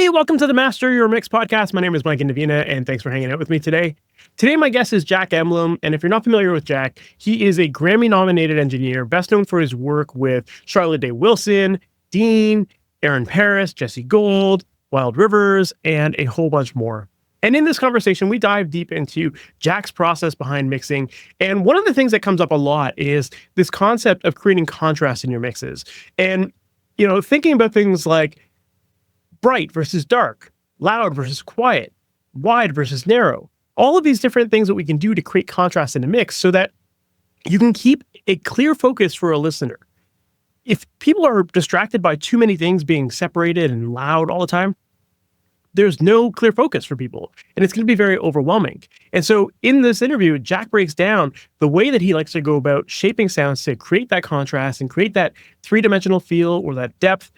Hey, welcome to the Master Your Mix podcast. My name is Mike Indovina, and thanks for hanging out with me today. Today, my guest is Jack Emblem, and if you're not familiar with Jack, he is a Grammy-nominated engineer, best known for his work with Charlotte Day Wilson, Dean, Aaron Paris, Jesse Gold, Wild Rivers, and a whole bunch more. And in this conversation, we dive deep into Jack's process behind mixing. And one of the things that comes up a lot is this concept of creating contrast in your mixes. And, thinking about things like bright versus dark, loud versus quiet, wide versus narrow, all of these different things that we can do to create contrast in a mix so that you can keep a clear focus for a listener. If people are distracted by too many things being separated and loud all the time, there's no clear focus for people, and it's going to be very overwhelming. And so in this interview, Jack breaks down the way that he likes to go about shaping sounds to create that contrast and create that three-dimensional feel or that depth.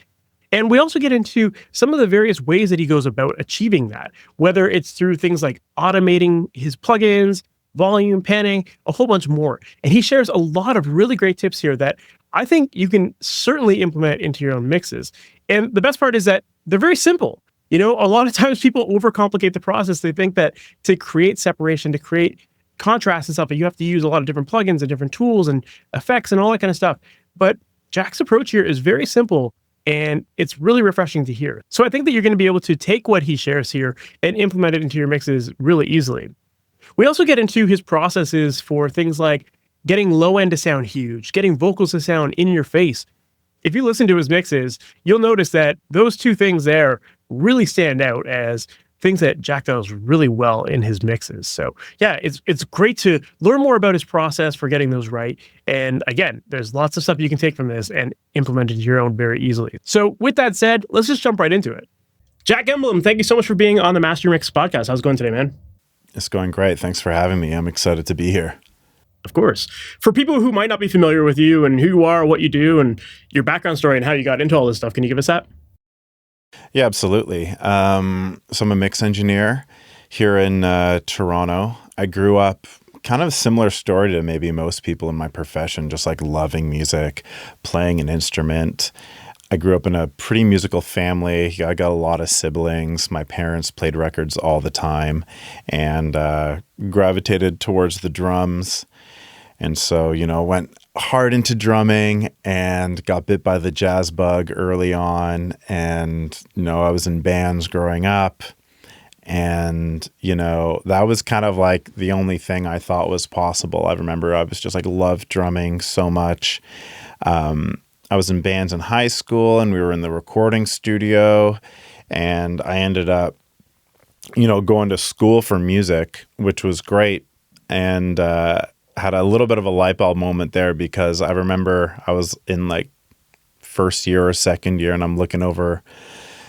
And we also get into some of the various ways that he goes about achieving that, whether it's through things like automating his plugins, volume, panning, a whole bunch more. And he shares a lot of really great tips here that I think you can certainly implement into your own mixes. And the best part is that they're very simple. A lot of times people overcomplicate the process. They think that to create separation, to create contrast and stuff, you have to use a lot of different plugins and different tools and effects and all that kind of stuff. But Jack's approach here is very simple, and it's really refreshing to hear. So I think that you're going to be able to take what he shares here and implement it into your mixes really easily. We also get into his processes for things like getting low end to sound huge, getting vocals to sound in your face. If you listen to his mixes, you'll notice that those two things there really stand out as things that Jack does really well in his mixes. So yeah, it's great to learn more about his process for getting those right. And again, there's lots of stuff you can take from this and implement into your own very easily. So with that said, let's just jump right into it. Jack Emblem, thank you so much for being on the MasterYourMix podcast. How's it going today, man? It's going great. Thanks for having me. I'm excited to be here. Of course. For people who might not be familiar with you and who you are, what you do, and your background story and how you got into all this stuff, can you give us that? Yeah, absolutely. So I'm a mix engineer here in Toronto. I grew up kind of a similar story to maybe most people in my profession, just like loving music, playing an instrument. I grew up in a pretty musical family. I got a lot of siblings. My parents played records all the time and gravitated towards the drums. And so, went hard into drumming and got bit by the jazz bug early on. And, I was in bands growing up. And, that was kind of like the only thing I thought was possible. I remember I was just like loved drumming so much. I was in bands in high school and we were in the recording studio. And I ended up, going to school for music, which was great. And, had a little bit of a light bulb moment there because I remember I was in like first year or second year and I'm looking over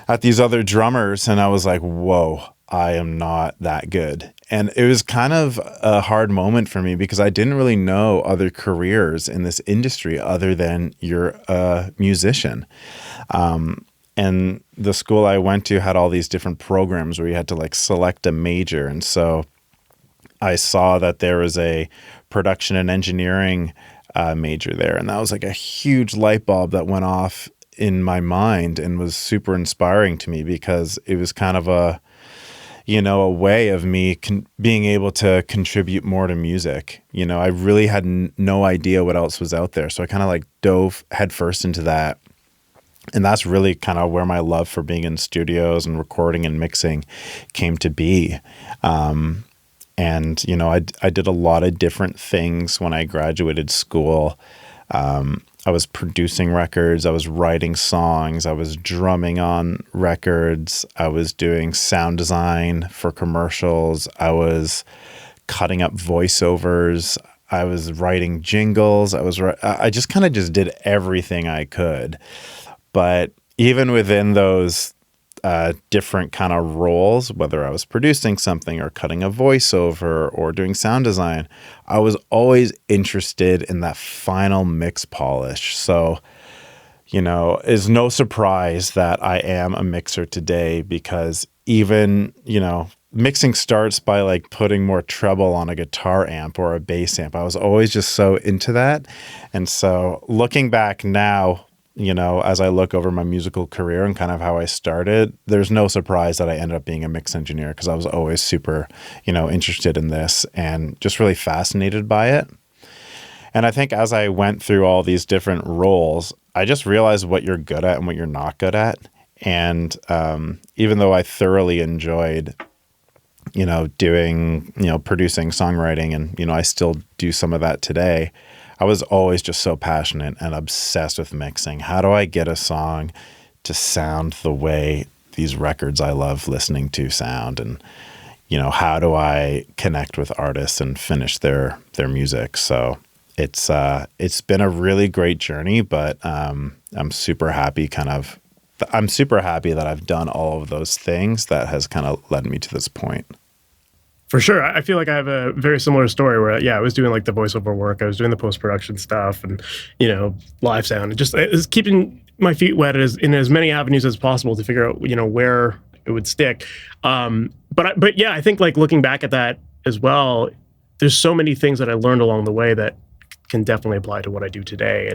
at these other drummers and I was like, whoa, I am not that good. And it was kind of a hard moment for me because I didn't really know other careers in this industry other than you're a musician. And the school I went to had all these different programs where you had to like select a major. And so I saw that there was a production and engineering major there. And that was like a huge light bulb that went off in my mind and was super inspiring to me because it was kind of a way of me being able to contribute more to music. I really had no idea what else was out there. So I kind of like dove headfirst into that. And that's really kind of where my love for being in studios and recording and mixing came to be. And, I did a lot of different things when I graduated school. I was producing records. I was writing songs. I was drumming on records. I was doing sound design for commercials. I was cutting up voiceovers. I was writing jingles. I just kind of just did everything I could. But even within those different kind of roles, whether I was producing something or cutting a voiceover or doing sound design, I was always interested in that final mix polish. So, it's no surprise that I am a mixer today because even, mixing starts by like putting more treble on a guitar amp or a bass amp. I was always just so into that. And so looking back now, as I look over my musical career and kind of how I started, there's no surprise that I ended up being a mix engineer because I was always super, interested in this and just really fascinated by it. And I think as I went through all these different roles, I just realized what you're good at and what you're not good at. And even though I thoroughly enjoyed, doing, producing, songwriting, and, I still do some of that today, I was always just so passionate and obsessed with mixing. How do I get a song to sound the way these records I love listening to sound? And, how do I connect with artists and finish their music? So it's been a really great journey, but I'm super happy that I've done all of those things that has kind of led me to this point. For sure. I feel like I have a very similar story where, yeah, I was doing like the voiceover work, I was doing the post-production stuff and, live sound. It was keeping my feet wet in as many avenues as possible to figure out, where it would stick. But yeah, I think like looking back at that as well, there's so many things that I learned along the way that can definitely apply to what I do today.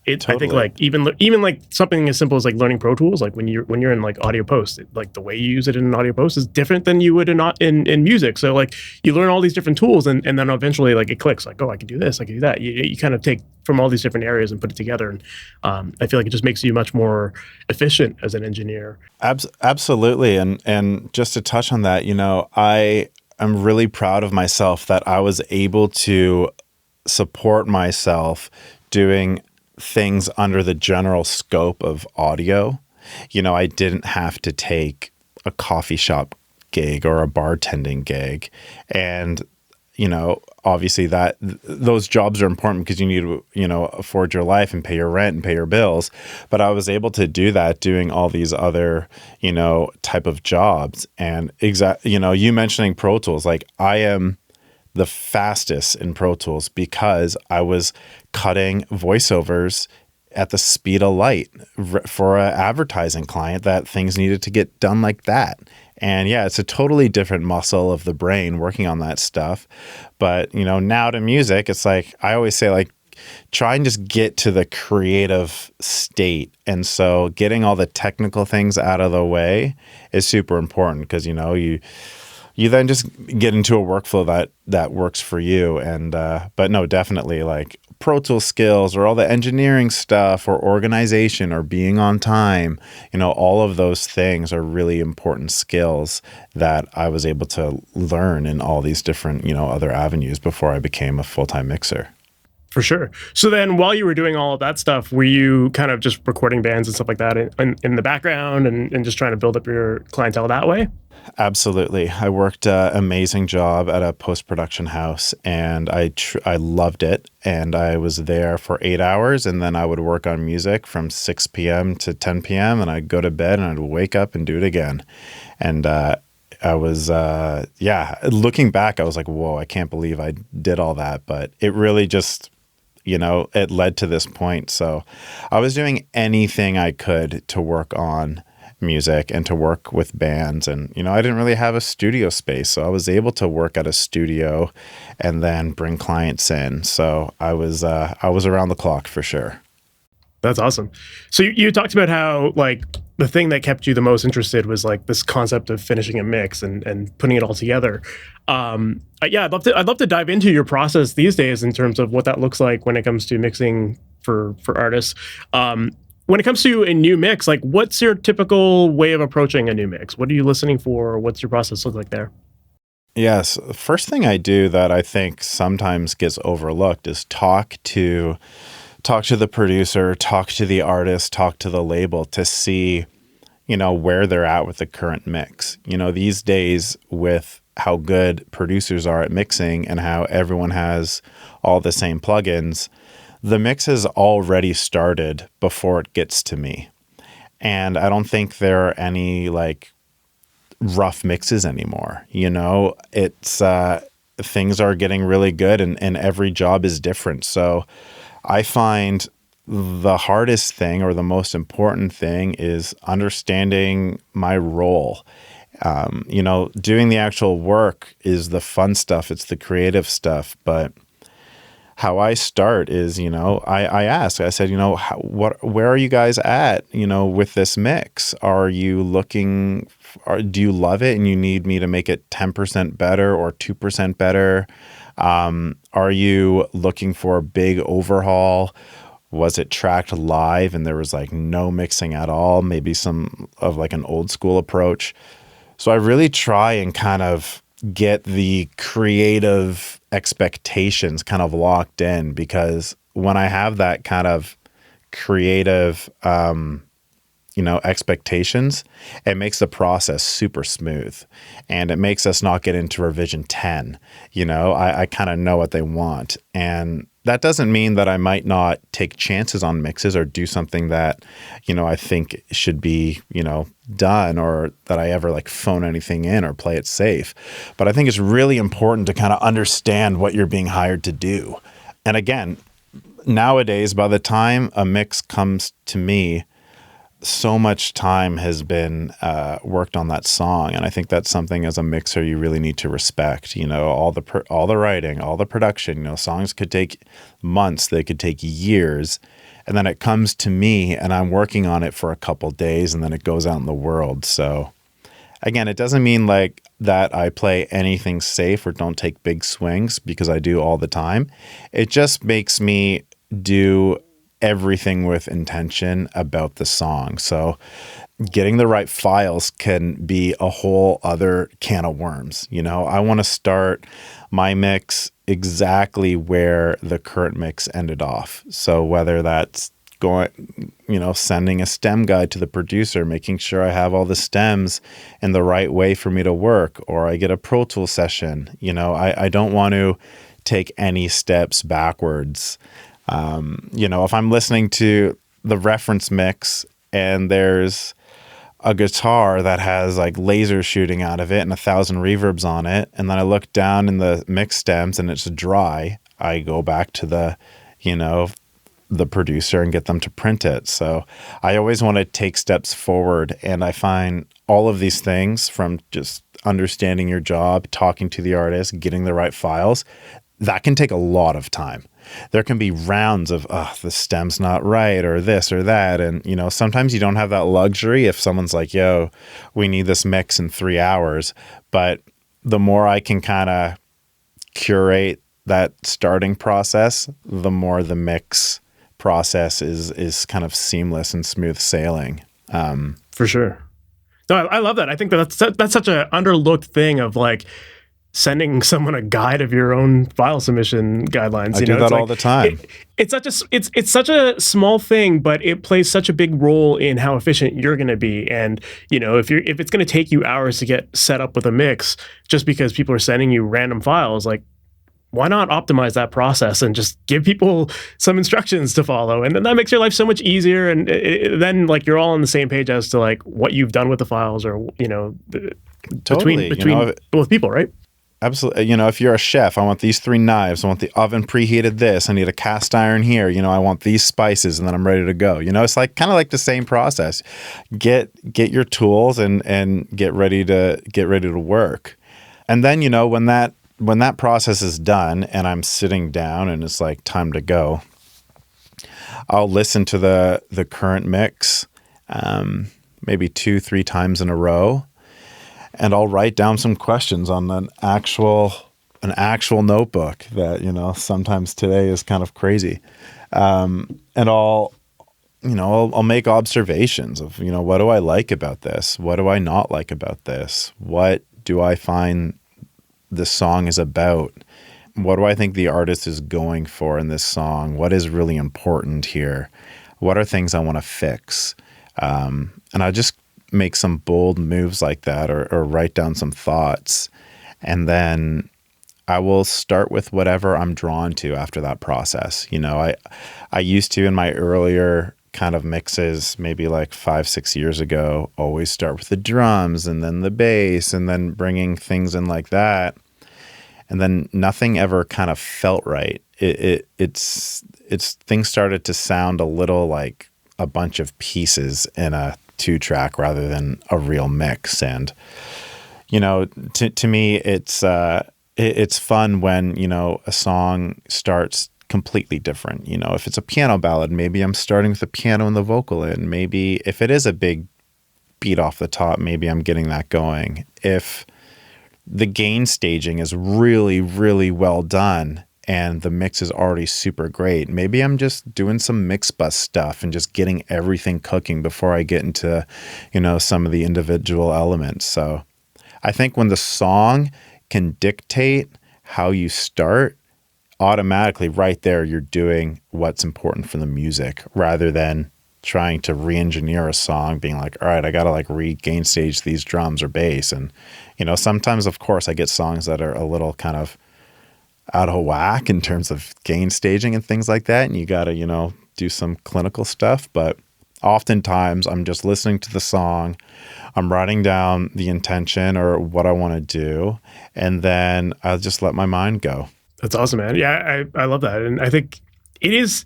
Totally. I think like even like something as simple as like learning Pro Tools, like when you're in like audio post, like the way you use it in an audio post is different than you would in music. So like you learn all these different tools and then eventually like it clicks like, oh, I can do this, I can do that. You kind of take from all these different areas and put it together. And I feel like it just makes you much more efficient as an engineer. Absolutely. And just to touch on that, I'm really proud of myself that I was able to support myself doing things under the general scope of audio. I didn't have to take a coffee shop gig or a bartending gig. And, obviously those jobs are important because you need to, afford your life and pay your rent and pay your bills. But I was able to do that doing all these other, type of jobs. And you mentioning Pro Tools, like I am the fastest in Pro Tools because I was cutting voiceovers at the speed of light for an advertising client that things needed to get done like that. And yeah, it's a totally different muscle of the brain working on that stuff. But, now to music, it's like, I always say like, try and just get to the creative state. And so getting all the technical things out of the way is super important because, you then just get into a workflow that works for you. And but no, definitely like Pro Tools skills or all the engineering stuff or organization or being on time, all of those things are really important skills that I was able to learn in all these different, other avenues before I became a full-time mixer. For sure. So then while you were doing all of that stuff, were you kind of just recording bands and stuff like that in the background and just trying to build up your clientele that way? Absolutely. I worked an amazing job at a post-production house and I loved it. And I was there for 8 hours and then I would work on music from 6 p.m. to 10 p.m. and I'd go to bed and I'd wake up and do it again. And I was, looking back, I was like, whoa, I can't believe I did all that. But it really just, it led to this point. So I was doing anything I could to work on music and to work with bands. And, I didn't really have a studio space. So I was able to work at a studio and then bring clients in. So I was around the clock for sure. That's awesome. So you talked about how like the thing that kept you the most interested was like this concept of finishing a mix and putting it all together. Yeah, I'd love to dive into your process these days in terms of what that looks like when it comes to mixing for artists. When it comes to a new mix, like what's your typical way of approaching a new mix? What are you listening for? What's your process look like there? Yes. First thing I do that I think sometimes gets overlooked is talk to the producer, talk to the artist, talk to the label to see, where they're at with the current mix. These days with how good producers are at mixing and how everyone has all the same plugins, the mix has already started before it gets to me. And I don't think there are any like rough mixes anymore. It's things are getting really good and every job is different. So I find the hardest thing or the most important thing is understanding my role. Doing the actual work is the fun stuff. It's the creative stuff. But how I start is, I ask, I said, where are you guys at, with this mix? Are you looking, do you love it and you need me to make it 10% better or 2% better? Are you looking for a big overhaul? Was it tracked live and there was like no mixing at all? Maybe some of like an old school approach. So I really try and kind of get the creative expectations kind of locked in, because when I have that kind of creative, expectations, it makes the process super smooth, and it makes us not get into revision 10. I kind of know what they want. And that doesn't mean that I might not take chances on mixes or do something that, I think should be, done, or that I ever like phone anything in or play it safe. But I think it's really important to kind of understand what you're being hired to do. And again, nowadays, by the time a mix comes to me, so much time has been worked on that song, and I think that's something as a mixer you really need to respect. All the writing, all the production. Songs could take months, they could take years, and then it comes to me, and I'm working on it for a couple days, and then it goes out in the world. So, again, it doesn't mean like that I play anything safe or don't take big swings, because I do all the time. It just makes me do everything with intention about the song. So getting the right files can be a whole other can of worms. I want to start my mix exactly where the current mix ended off. So whether that's sending a stem guide to the producer, making sure I have all the stems in the right way for me to work, or I get a Pro Tool session, I don't want to take any steps backwards. If I'm listening to the reference mix and there's a guitar that has like lasers shooting out of it and 1,000 reverbs on it, and then I look down in the mix stems and it's dry, I go back to the producer and get them to print it. So I always want to take steps forward, and I find all of these things, from just understanding your job, talking to the artist, getting the right files, that can take a lot of time. There can be rounds of, the stem's not right, or this or that. And, sometimes you don't have that luxury if someone's like, yo, we need this mix in 3 hours. But the more I can kind of curate that starting process, the more the mix process is kind of seamless and smooth sailing. For sure. No, I love that. I think that's such an underlooked thing of like sending someone a guide of your own file submission guidelines. I do that all the time. It's such a small thing, but it plays such a big role in how efficient you're going to be. And if it's going to take you hours to get set up with a mix, just because people are sending you random files, like, why not optimize that process and just give people some instructions to follow? And then that makes your life so much easier. And then like you're all on the same page as to like what you've done with the files, or Totally. between both people, right? Absolutely. If you're a chef, I want these 3 knives. I want the oven preheated this. I need a cast iron here. I want these spices, and then I'm ready to go. It's like kind of like the same process. Get your tools and get ready to work. And then, when that process is done and I'm sitting down and it's like time to go, I'll listen to the current mix maybe 2-3 times in a row. And I'll write down some questions on an actual notebook that, sometimes today is kind of crazy. And I'll make observations of, what do I like about this? What do I not like about this? What do I find this song is about? What do I think the artist is going for in this song? What is really important here? What are things I want to fix? And I just make some bold moves like that, or write down some thoughts. And then I will start with whatever I'm drawn to after that process. I used to, in my earlier kind of mixes, maybe like 5-6 years ago, always start with the drums and then the bass and then bringing things in like that. And then nothing ever kind of felt right. It's things started to sound a little like a bunch of pieces in a 2-track rather than a real mix. And to me, it's fun when a song starts completely different. You know, if it's a piano ballad, maybe I'm starting with the piano and the vocal in. Maybe if it is a big beat off the top, maybe I'm getting that going. If the gain staging is really, really well done and the mix is already super great, maybe I'm just doing some mix bus stuff and just getting everything cooking before I get into, you know, some of the individual elements. So I think when the song can dictate how you start, automatically right there, you're doing what's important for the music rather than trying to re-engineer a song, being like, all right, I got to like regain stage these drums or bass. And, you know, sometimes, of course, I get songs that are a little kind of out of whack in terms of gain staging and things like that. And you got to, you know, do some clinical stuff. But oftentimes I'm just listening to the song, I'm writing down the intention or what I want to do, and then I'll just let my mind go. That's awesome, man. Yeah, I love that. And I think it's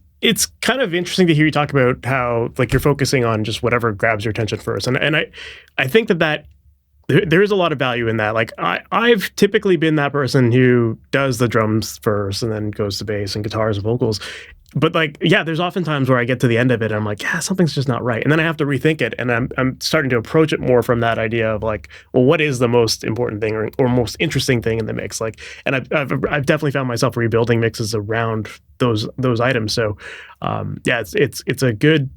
kind of interesting to hear you talk about how like you're focusing on just whatever grabs your attention first. And I think that there is a lot of value in that. Like I've typically been that person who does the drums first and then goes to bass and guitars and vocals. But like, yeah, there's often times where I get to the end of it and I'm like, yeah, something's just not right. And then I have to rethink it. And I'm starting to approach it more from that idea of like, well, what is the most important thing or most interesting thing in the mix? Like, and I've definitely found myself rebuilding mixes around those items. So yeah, it's a good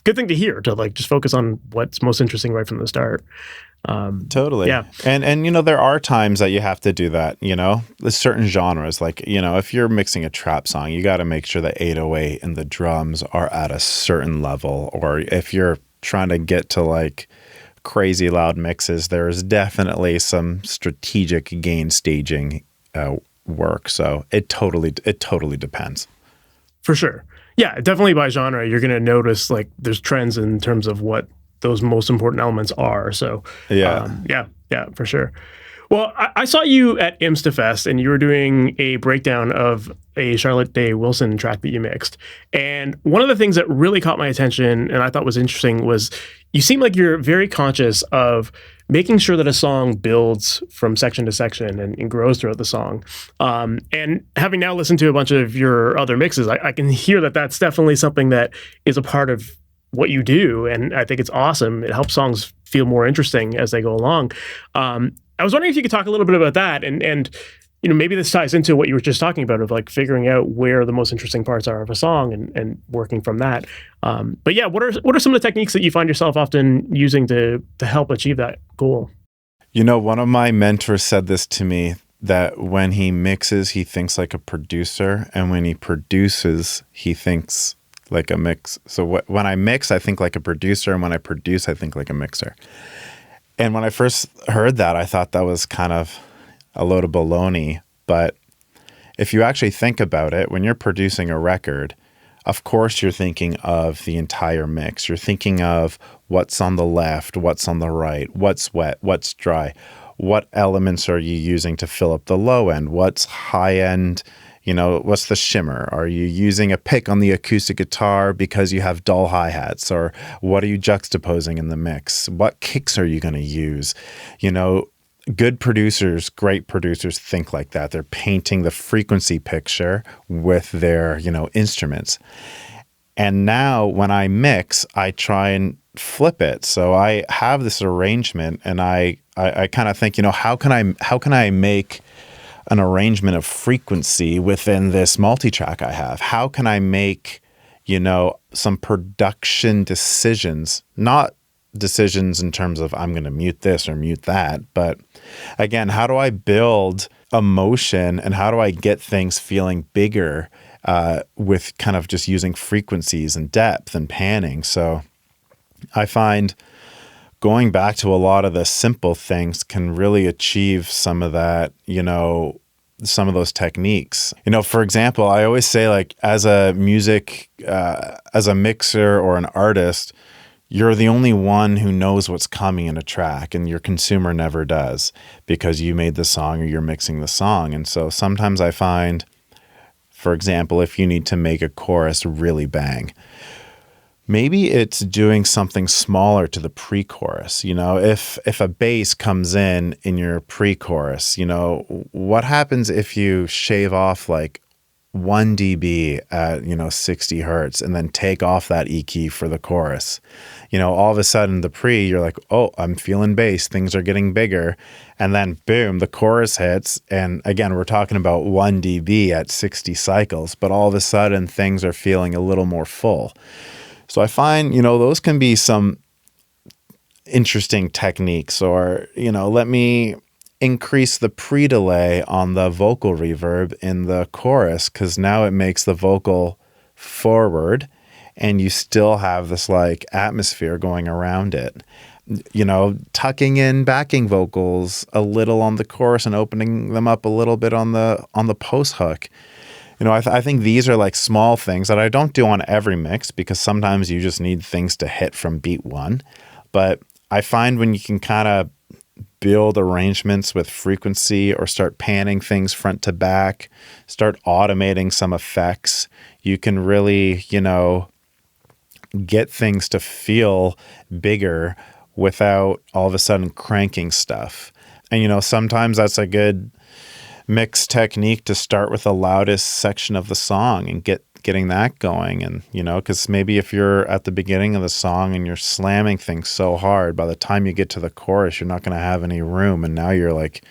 thing to hear, to like just focus on what's most interesting right from the start. Totally. Yeah. And you know, there are times that you have to do that, you know. There's certain genres, like, you know, if you're mixing a trap song, you got to make sure the 808 and the drums are at a certain level. Or if you're trying to get to like crazy loud mixes, there's definitely some strategic gain staging work. So it totally depends. For sure. Yeah, definitely by genre, you're going to notice like there's trends in terms of what those most important elements are. So yeah, for sure. Well, I saw you at Imstafest and you were doing a breakdown of a Charlotte Day Wilson track that you mixed. And one of the things that really caught my attention and I thought was interesting was you seem like you're very conscious of making sure that a song builds from section to section and grows throughout the song. And having now listened to a bunch of your other mixes, I can hear that that's definitely something that is a part of what you do. And I think it's awesome. It helps songs feel more interesting as they go along. I was wondering if you could talk a little bit about that and you know, maybe this ties into what you were just talking about of like figuring out where the most interesting parts are of a song and working from that. But yeah, what are some of the techniques that you find yourself often using to help achieve that goal? You know, one of my mentors said this to me, that when he mixes, he thinks like a producer, and when he produces, he thinks like a mix. So when I mix, I think like a producer, and when I produce, I think like a mixer. And when I first heard that, I thought that was kind of a load of baloney. But if you actually think about it, when you're producing a record, of course you're thinking of the entire mix. You're thinking of what's on the left, what's on the right, what's wet, what's dry. What elements are you using to fill up the low end? What's high end? You know, what's the shimmer? Are you using a pick on the acoustic guitar because you have dull hi-hats? Or what are you juxtaposing in the mix? What kicks are you going to use? You know, good producers, great producers think like that. They're painting the frequency picture with their, you know, instruments. And now when I mix, I try and flip it. So I have this arrangement and I kind of think, you know, how can I make an arrangement of frequency within this multi-track I have? How can I make, you know, some production decisions, not decisions in terms of I'm going to mute this or mute that, but again, how do I build emotion and how do I get things feeling bigger with kind of just using frequencies and depth and panning? So I find going back to a lot of the simple things can really achieve some of that, you know, some of those techniques. You know, for example, I always say like as a mixer or an artist, you're the only one who knows what's coming in a track and your consumer never does because you made the song or you're mixing the song. And so sometimes I find, for example, if you need to make a chorus really bang, maybe it's doing something smaller to the pre-chorus. You know, if a bass comes in your pre-chorus, you know, what happens if you shave off like 1 dB at, 60 hertz and then take off that E key for the chorus. All of a sudden the pre, you're like, oh, I'm feeling bass, things are getting bigger. And then boom, the chorus hits. And again, we're talking about 1 dB at 60 cycles, but all of a sudden things are feeling a little more full. So I find, those can be some interesting techniques, or, let me increase the pre-delay on the vocal reverb in the chorus, because now it makes the vocal forward and you still have this like atmosphere going around it. Tucking in backing vocals a little on the chorus and opening them up a little bit on the post hook. I think these are like small things that I don't do on every mix, because sometimes you just need things to hit from beat one. But I find when you can kind of build arrangements with frequency, or start panning things front to back, start automating some effects, you can really, get things to feel bigger without all of a sudden cranking stuff. And, sometimes that's a good mix technique to start with the loudest section of the song and getting that going. And, because maybe if you're at the beginning of the song and you're slamming things so hard, by the time you get to the chorus, you're not going to have any room. And now you're like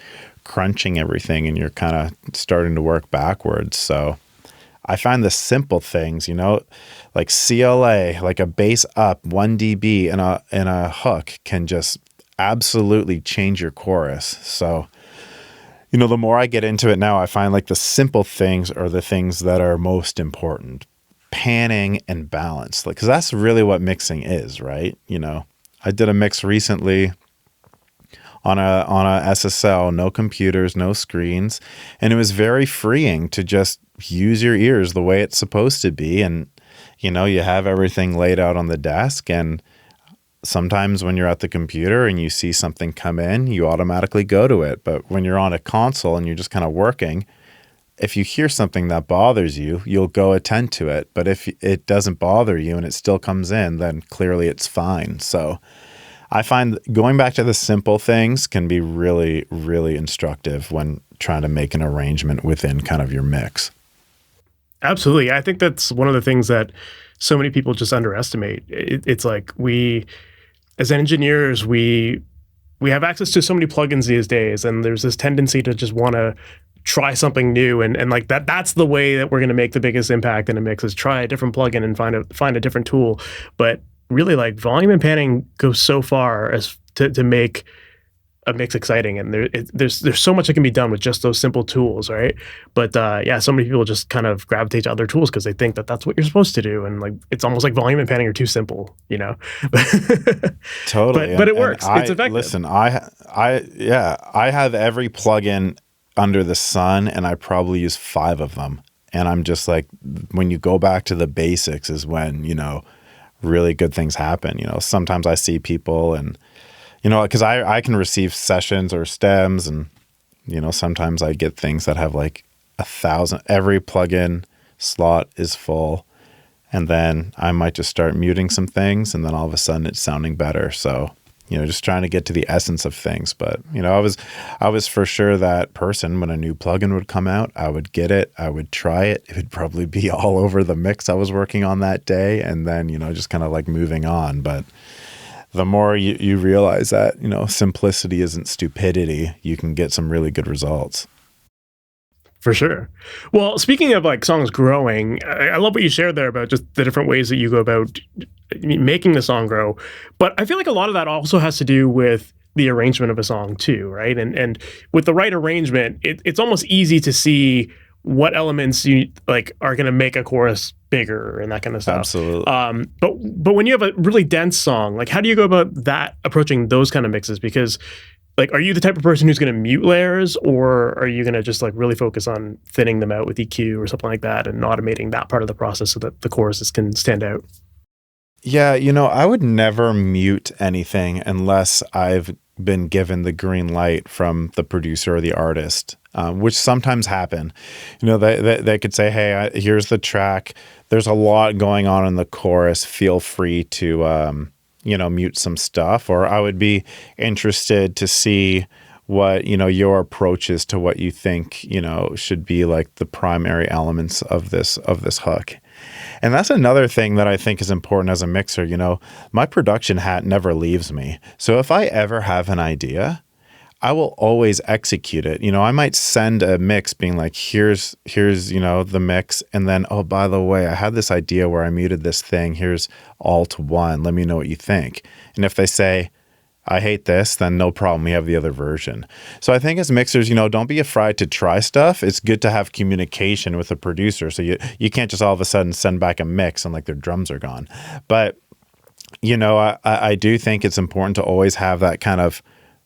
crunching everything and you're kind of starting to work backwards. So I find the simple things, like CLA, like a bass up 1 dB and a hook can just absolutely change your chorus. So, the more I get into it now, I find like the simple things are the things that are most important. Panning and balance, like, because that's really what mixing is, right? I did a mix recently on a SSL, no computers, no screens, and it was very freeing to just use your ears the way it's supposed to be. And you have everything laid out on the desk, and sometimes when you're at the computer and you see something come in, you automatically go to it. But when you're on a console and you're just kind of working, if you hear something that bothers you, you'll go attend to it. But if it doesn't bother you and it still comes in, then clearly it's fine. So I find going back to the simple things can be really, really instructive when trying to make an arrangement within kind of your mix. Absolutely. I think that's one of the things that so many people just underestimate. It's like as engineers, we have access to so many plugins these days, and there's this tendency to just want to try something new, and like that's the way that we're going to make the biggest impact in a mix, is try a different plugin and find a different tool. But really, like, volume and panning go so far as to make a mix exciting, and there's so much that can be done with just those simple tools, right? But so many people just kind of gravitate to other tools because they think that that's what you're supposed to do, and like it's almost like volume and panning are too simple, Totally. But it works. It's effective. Listen, I have every plugin under the sun, and I probably use 5 of them. And I'm just like, when you go back to the basics is when really good things happen. Sometimes I see people and because I can receive sessions or stems, and, sometimes I get things that have like 1,000, every plugin slot is full. And then I might just start muting some things, and then all of a sudden it's sounding better. So, just trying to get to the essence of things. But, I was for sure that person when a new plugin would come out, I would get it, I would try it. It would probably be all over the mix I was working on that day. And then, just kind of like moving on. But the more you realize that, simplicity isn't stupidity, you can get some really good results. For sure. Well, speaking of like songs growing, I love what you shared there about just the different ways that you go about making the song grow. But I feel like a lot of that also has to do with the arrangement of a song too, right? And with the right arrangement, it's almost easy to see what elements you like are going to make a chorus bigger and that kind of stuff. Absolutely. But when you have a really dense song, like how do you go about that, approaching those kind of mixes? Because like, are you the type of person who's going to mute layers, or are you going to just like really focus on thinning them out with EQ or something like that and automating that part of the process so that the choruses can stand out? Yeah, I would never mute anything unless I've been given the green light from the producer or the artist, which sometimes happen. They could say, hey, here's the track. There's a lot going on in the chorus. Feel free to, mute some stuff. Or I would be interested to see what, your approach is to what you think, should be like the primary elements of this hook. And that's another thing that I think is important as a mixer. My production hat never leaves me. So if I ever have an idea, I will always execute it. I might send a mix being like, here's, the mix. And then, oh, by the way, I had this idea where I muted this thing. Here's Alt-1. Let me know what you think. And if they say, I hate this, then no problem. We have the other version. So I think as mixers, don't be afraid to try stuff. It's good to have communication with a producer. So you can't just all of a sudden send back a mix and like their drums are gone. But, I do think it's important to always have that kind of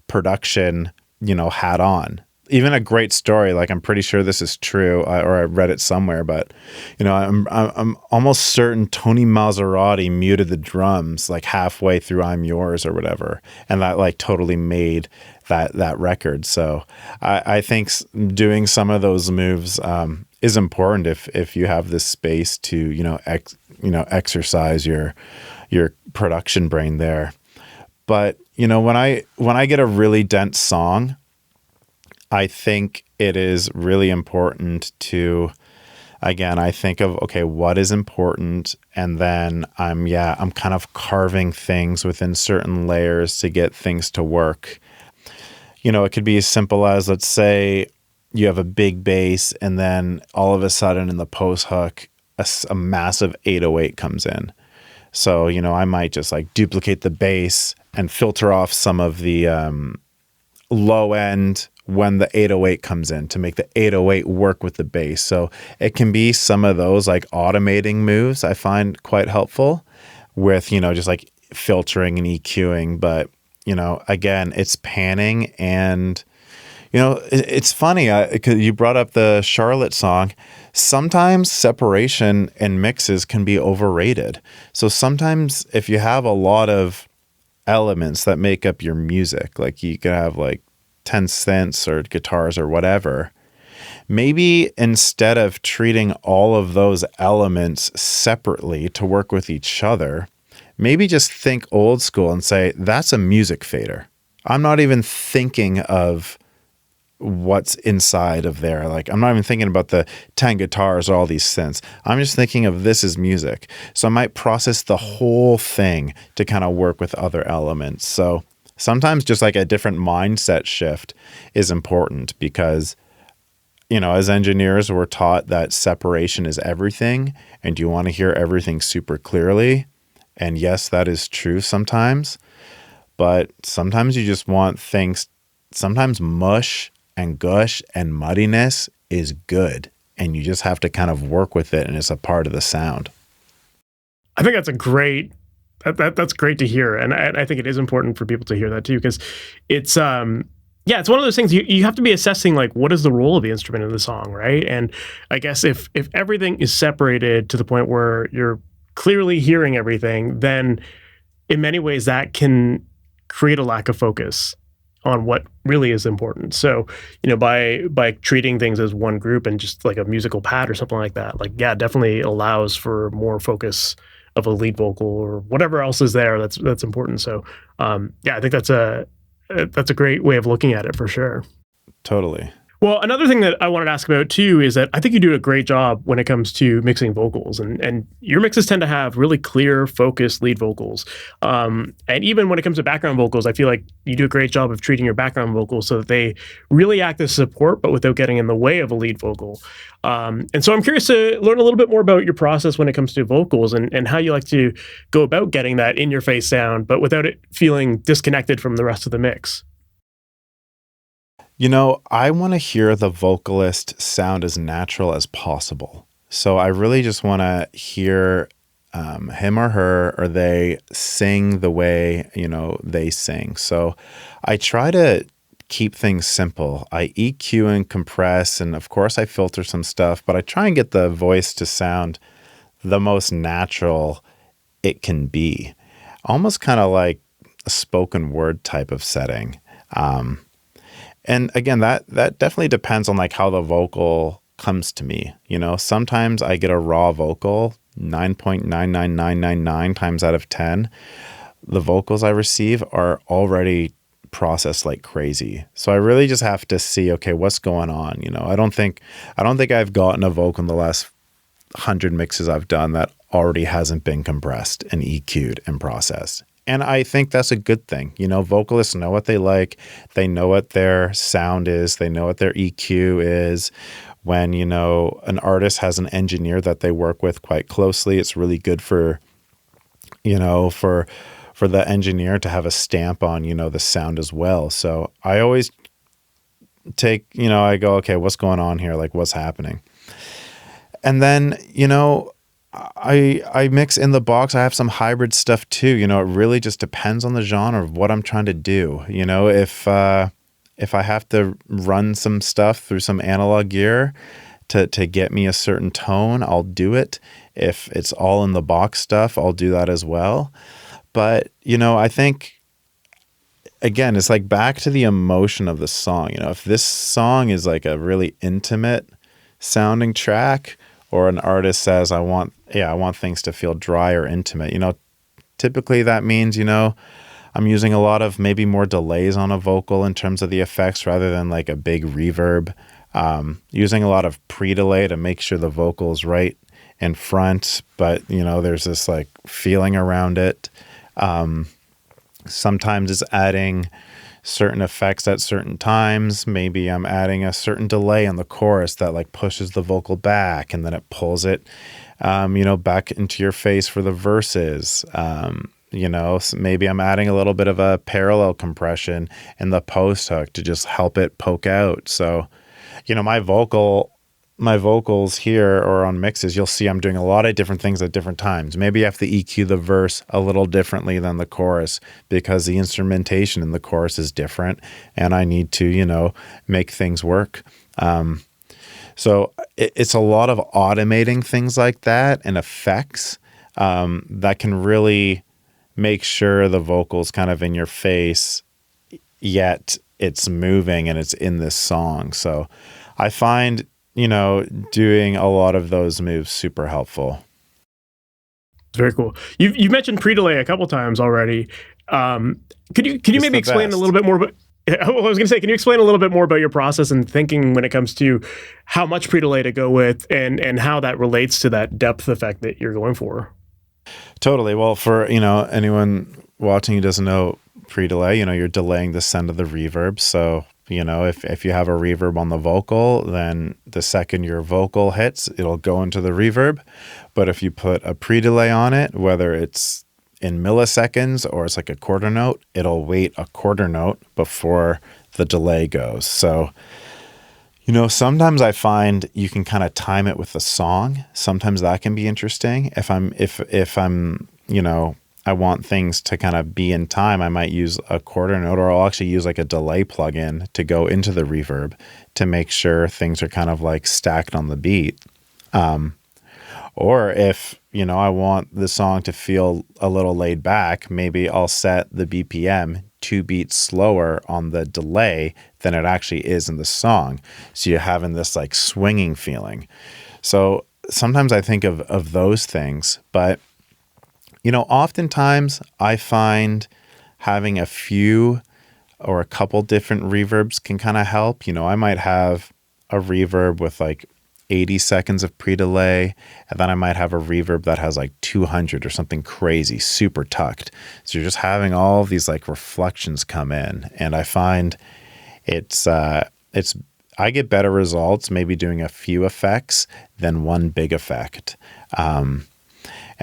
production, hat on. Even a great story, like I'm pretty sure this is true, or I read it somewhere, but I'm almost certain Tony Maserati muted the drums like halfway through "I'm Yours" or whatever, and that like totally made that record. So I think doing some of those moves is important if you have this space to exercise your production brain there. But when I get a really dense song, I think it is really important to, again, I think of, okay, what is important? And then I'm kind of carving things within certain layers to get things to work. It could be as simple as, let's say you have a big bass and then all of a sudden in the post hook, a massive 808 comes in. So, I might just like duplicate the bass and filter off some of the low end when the 808 comes in to make the 808 work with the bass. So it can be some of those like automating moves I find quite helpful with, just like filtering and EQing. But, again, it's panning and, it's funny because you brought up the Charlotte song. Sometimes separation in mixes can be overrated. So sometimes if you have a lot of elements that make up your music, like you could have like 10 synths or guitars or whatever, maybe instead of treating all of those elements separately to work with each other, maybe just think old school and say, that's a music fader. I'm not even thinking of what's inside of there. Like, I'm not even thinking about the 10 guitars or all these synths. I'm just thinking of this as music. So I might process the whole thing to kind of work with other elements. So sometimes just like a different mindset shift is important because, as engineers, we're taught that separation is everything and you want to hear everything super clearly. And yes, that is true sometimes, but sometimes you just want things, sometimes mush and gush and muddiness is good. And you just have to kind of work with it and it's a part of the sound. I think that's a great that's great to hear, and I think it is important for people to hear that too, because it's it's one of those things you have to be assessing like what is the role of the instrument in the song, right? And I guess if everything is separated to the point where you're clearly hearing everything, then in many ways that can create a lack of focus on what really is important. So, by treating things as one group and just like a musical pad or something like that, definitely allows for more focus of a lead vocal or whatever else is there that's important. So, I think that's a great way of looking at it for sure. Totally. Well, another thing that I wanted to ask about too is that I think you do a great job when it comes to mixing vocals, and your mixes tend to have really clear, focused lead vocals. And even when it comes to background vocals, I feel like you do a great job of treating your background vocals so that they really act as support, but without getting in the way of a lead vocal. And so I'm curious to learn a little bit more about your process when it comes to vocals and how you like to go about getting that in-your-face sound, but without it feeling disconnected from the rest of the mix. I want to hear the vocalist sound as natural as possible. So I really just want to hear him or her or they sing the way, they sing. So I try to keep things simple. I EQ and compress, and of course I filter some stuff, but I try and get the voice to sound the most natural it can be. Almost kind of like a spoken word type of setting. And again, that definitely depends on like how the vocal comes to me. Sometimes I get a raw vocal, 9.99999 times out of 10. The vocals I receive are already process like crazy. So I really just have to see, okay, what's going on? I don't think I've gotten a vocal in the last 100 mixes I've done that already hasn't been compressed and EQ'd and processed. And I think that's a good thing. Vocalists know what they like. They know what their sound is. They know what their EQ is. When, an artist has an engineer that they work with quite closely, it's really good for the engineer to have a stamp on, the sound as well. So I always take, I go, okay, what's going on here? Like, what's happening? And then, I mix in the box. I have some hybrid stuff too. It really just depends on the genre of what I'm trying to do. If I have to run some stuff through some analog gear to get me a certain tone, I'll do it. If it's all in the box stuff, I'll do that as well. But, I think, again, it's like back to the emotion of the song. If this song is like a really intimate sounding track, or an artist says, I want things to feel dry or intimate, typically that means, I'm using a lot of maybe more delays on a vocal in terms of the effects rather than like a big reverb. Using a lot of pre-delay to make sure the vocal is right in front, but there's this like feeling around it. Sometimes it's adding certain effects at certain times. Maybe I'm adding a certain delay in the chorus that like pushes the vocal back and then it pulls it, back into your face for the verses. So maybe I'm adding a little bit of a parallel compression in the post hook to just help it poke out. So, my vocals here or on mixes, you'll see I'm doing a lot of different things at different times. Maybe I have to EQ the verse a little differently than the chorus because the instrumentation in the chorus is different and I need to, make things work. So it's a lot of automating things like that and effects that can really make sure the vocal's kind of in your face, yet it's moving and it's in this song. So I find doing a lot of those moves super helpful. Very cool. You've mentioned pre-delay a couple times already. Could you maybe explain a little bit more about? Well, I was going to say, can you explain a little bit more about your process and thinking when it comes to how much pre-delay to go with and how that relates to that depth effect that you're going for? Totally. Well, for anyone watching who doesn't know pre-delay, you're delaying the send of the reverb. So if you have a reverb on the vocal, then the second your vocal hits, it'll go into the reverb. But if you put a pre-delay on it, whether it's in milliseconds or it's like a quarter note, it'll wait a quarter note before the delay goes. So, sometimes I find you can kind of time it with the song. Sometimes that can be interesting. If I'm, I want things to kind of be in time, I might use a quarter note, or I'll actually use like a delay plugin to go into the reverb to make sure things are kind of like stacked on the beat. Or if, I want the song to feel a little laid back, maybe I'll set the BPM 2 beats slower on the delay than it actually is in the song. So you're having this like swinging feeling. So sometimes I think of those things, but oftentimes I find having a few or a couple different reverbs can kind of help. I might have a reverb with like 80 seconds of pre-delay, and then I might have a reverb that has like 200 or something crazy, super tucked. So you're just having all of these like reflections come in, and I find I get better results maybe doing a few effects than one big effect. And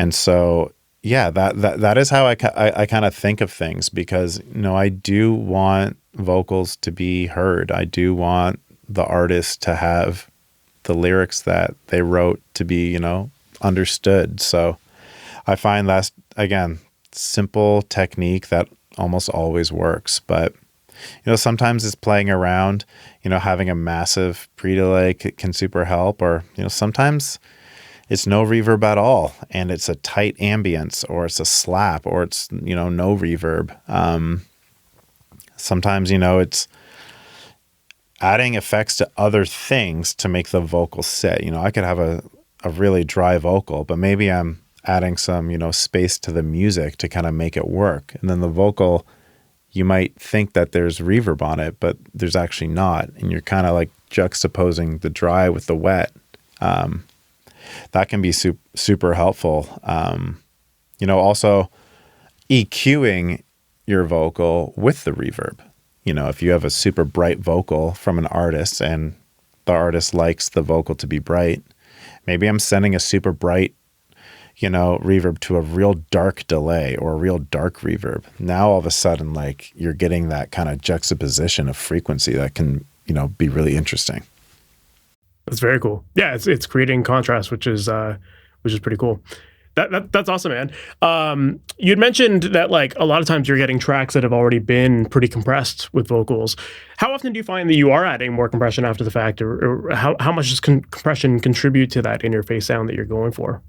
so yeah, that is how I kind of think of things, because I do want vocals to be heard. I do want the artist to have the lyrics that they wrote to be understood. So I find that's, again, simple technique that almost always works. But sometimes it's playing around. Having a massive pre-delay can super help, or sometimes it's no reverb at all, and it's a tight ambience, or it's a slap, or it's, no reverb. Sometimes, it's adding effects to other things to make the vocal sit. I could have a really dry vocal, but maybe I'm adding some, space to the music to kind of make it work. And then the vocal you might think that there's reverb on it, but there's actually not. And you're kind of like juxtaposing the dry with the wet. That can be super helpful. Also EQing your vocal with the reverb. If you have a super bright vocal from an artist and the artist likes the vocal to be bright, maybe I'm sending a super bright, reverb to a real dark delay or a real dark reverb. Now all of a sudden, like, you're getting that kind of juxtaposition of frequency that can, be really interesting. That's very cool. Yeah, it's creating contrast, which is pretty cool. That's awesome, man. You'd mentioned that like a lot of times you're getting tracks that have already been pretty compressed with vocals. How often do you find that you are adding more compression after the fact, or how much does compression contribute to that interface sound that you're going for?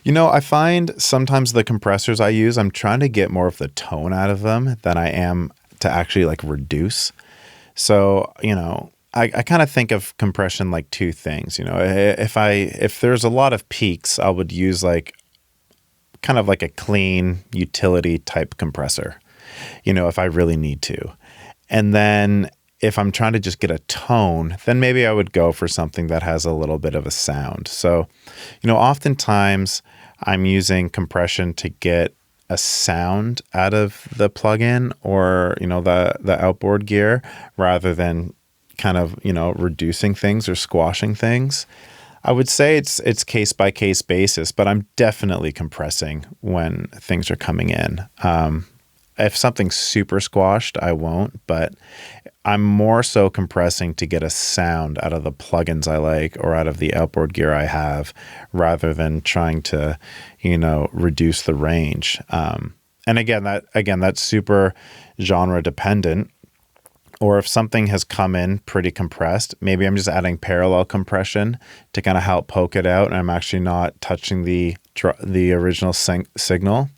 I find sometimes the compressors I use, I'm trying to get more of the tone out of them than I am to actually like reduce. So, I kind of think of compression like two things. If there's a lot of peaks, I would use like kind of like a clean utility type compressor, if I really need to. And then if I'm trying to just get a tone, then maybe I would go for something that has a little bit of a sound. So, oftentimes I'm using compression to get a sound out of the plugin or, the outboard gear rather than kind of, reducing things or squashing things. I would say it's case by case basis, but I'm definitely compressing when things are coming in. If something's super squashed, I won't, but I'm more so compressing to get a sound out of the plugins I like or out of the outboard gear I have rather than trying to, reduce the range. And again, that's super genre dependent. Or if something has come in pretty compressed, maybe I'm just adding parallel compression to kind of help poke it out, and I'm actually not touching the original signal.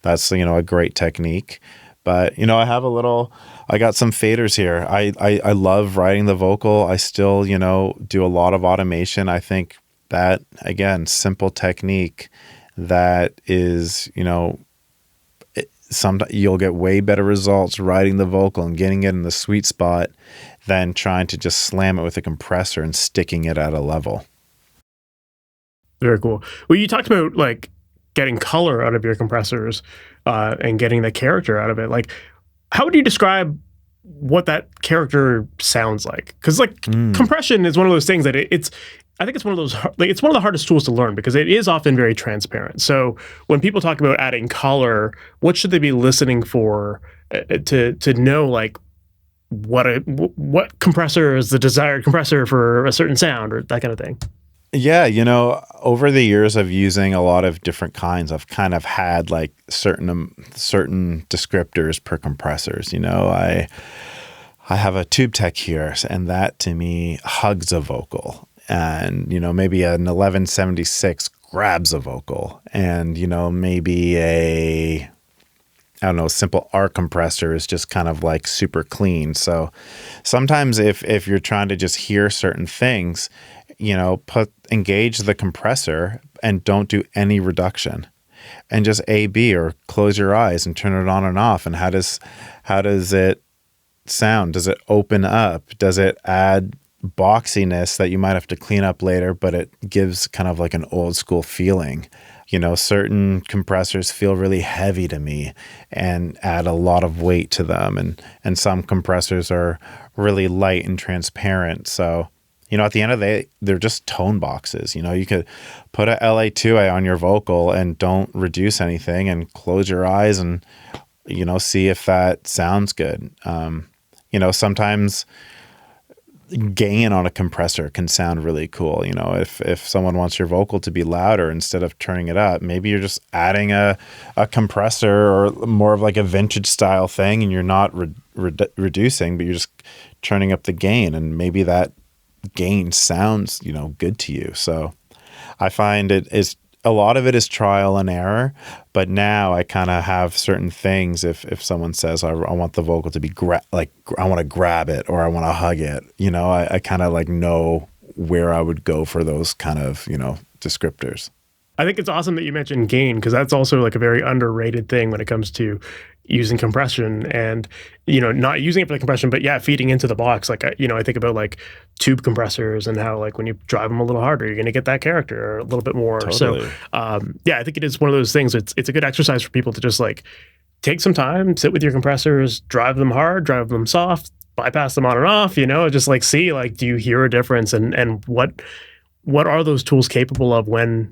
That's, a great technique. But, I got some faders here. I love writing the vocal. I still, do a lot of automation. I think that, again, simple technique that is, you'll get way better results writing the vocal and getting it in the sweet spot than trying to just slam it with a compressor and sticking it at a level. Very cool. Well, you talked about like getting color out of your compressors and getting the character out of it. Like, how would you describe what that character sounds like? Because like compression is one of those things that I think it's one of those, like, it's one of the hardest tools to learn because it is often very transparent. So when people talk about adding color, what should they be listening for to know like what compressor is the desired compressor for a certain sound or that kind of thing? Yeah, over the years of using a lot of different kinds, I've kind of had like certain descriptors per compressors. I have a Tube Tech here, and that to me hugs a vocal. And, maybe an 1176 grabs a vocal. And, maybe a simple R compressor is just kind of like super clean. So sometimes if you're trying to just hear certain things, engage the compressor and don't do any reduction. And just A/B or close your eyes and turn it on and off. And how does it sound? Does it open up? Does it add boxiness that you might have to clean up later, but it gives kind of like an old school feeling? Certain compressors feel really heavy to me and add a lot of weight to them. And some compressors are really light and transparent. So, at the end of the day, they're just tone boxes. You could put a LA2A on your vocal and don't reduce anything and close your eyes and, see if that sounds good. Sometimes gain on a compressor can sound really cool. If someone wants your vocal to be louder instead of turning it up, maybe you're just adding a compressor or more of like a vintage style thing and you're not reducing, but you're just turning up the gain, and maybe that gain sounds, good to you. So I find a lot of it is trial and error, but now I kind of have certain things. If someone says I want the vocal to be I want to grab it or I want to hug it, I kind of like know where I would go for those kind of, descriptors. I think it's awesome that you mentioned gain because that's also like a very underrated thing when it comes to using compression and, not using it for the compression, but yeah, feeding into the box. Like, I think about like tube compressors and how like when you drive them a little harder, you're going to get that character a little bit more. So, Totally. yeah, I think it is one of those things. It's a good exercise for people to just like take some time, sit with your compressors, drive them hard, drive them soft, bypass them on and off, just like see, like, do you hear a difference, and what are those tools capable of when